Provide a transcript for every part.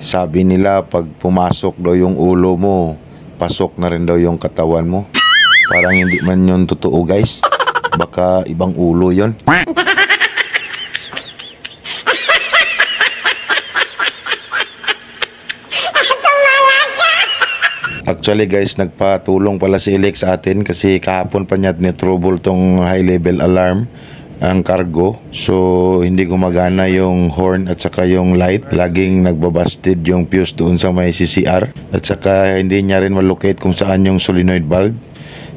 Sabi nila pag pumasok daw yung ulo mo, pasok na rin daw yung katawan mo. Parang hindi man yun totoo guys. Baka ibang ulo yon. Actually guys, nagpatulong pala si Elix sa atin kasi kahapon pa niya ni-trouble tong high level alarm ang cargo. So hindi gumagana yung horn at saka yung light. Laging nagbabasted yung fuse doon sa may CCR. At saka hindi niya rin malocate kung saan yung solenoid valve.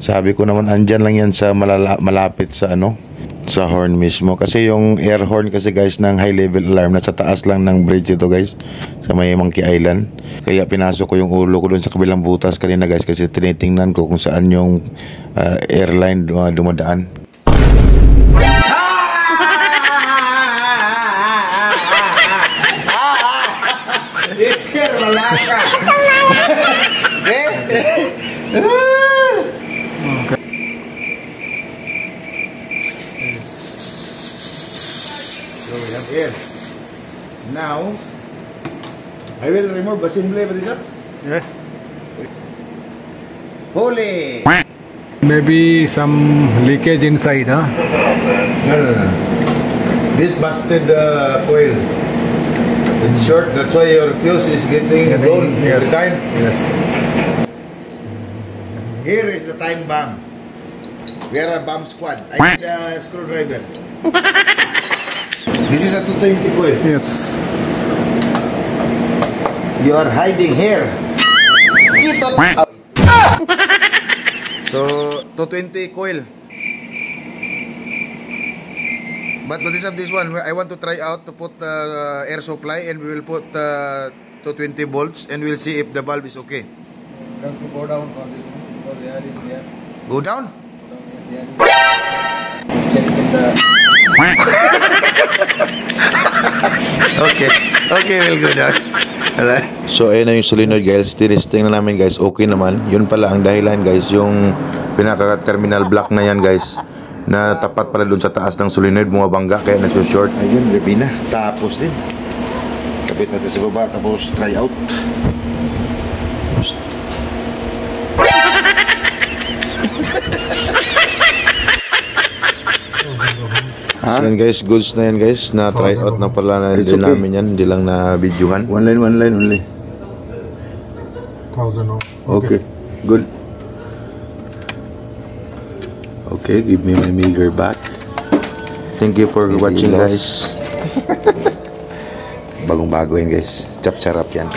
Sabi ko naman andyan lang yan sa malapit sa sa horn mismo. Kasi yung air horn kasi guys ng high level alarm nasa taas lang ng bridge ito guys, sa may Monkey Island. Kaya pinasok ko yung ulo ko dun sa kabilang butas kanina guys kasi tinitingnan ko kung saan yung airline dumadaan. It's here, Malaka. So we have here. Now, I will remove assembly for this up. Yeah. Holy! Maybe some leakage inside, huh? No. This busted coil. It's short, that's why your fuse is getting blown all the time. Yes. Here is the time bomb. We are a bomb squad. I need a screwdriver. This is a 220 coil. Yes. You are hiding here. Ito. So 220 coil. But to this one, I want to try out to put air supply, and we will put 220 volts, and we'll see if the valve is okay. You have to go down for this one because the air is there. Go down? Yes, the air is check in the. Okay, we'll go down. So ayun na yung solenoid guys, tinisting na namin guys, okay naman. Yun pala ang dahilan guys, yung pinaka terminal block na yan guys, na tapat pala dun sa taas ng solenoid, bumabangga kaya nagsushort. Ayun, gabi na. Tapos din. Kapit natin sa baba, tapos try out. So yan guys, goods na yan guys, na try out na pala na din namin yan, hindi lang na videohan. One line only. 1000. Okay, good. Okay, give me my meager back. Thank you for watching guys. Bagong-bago yan guys. Chap-charap yan.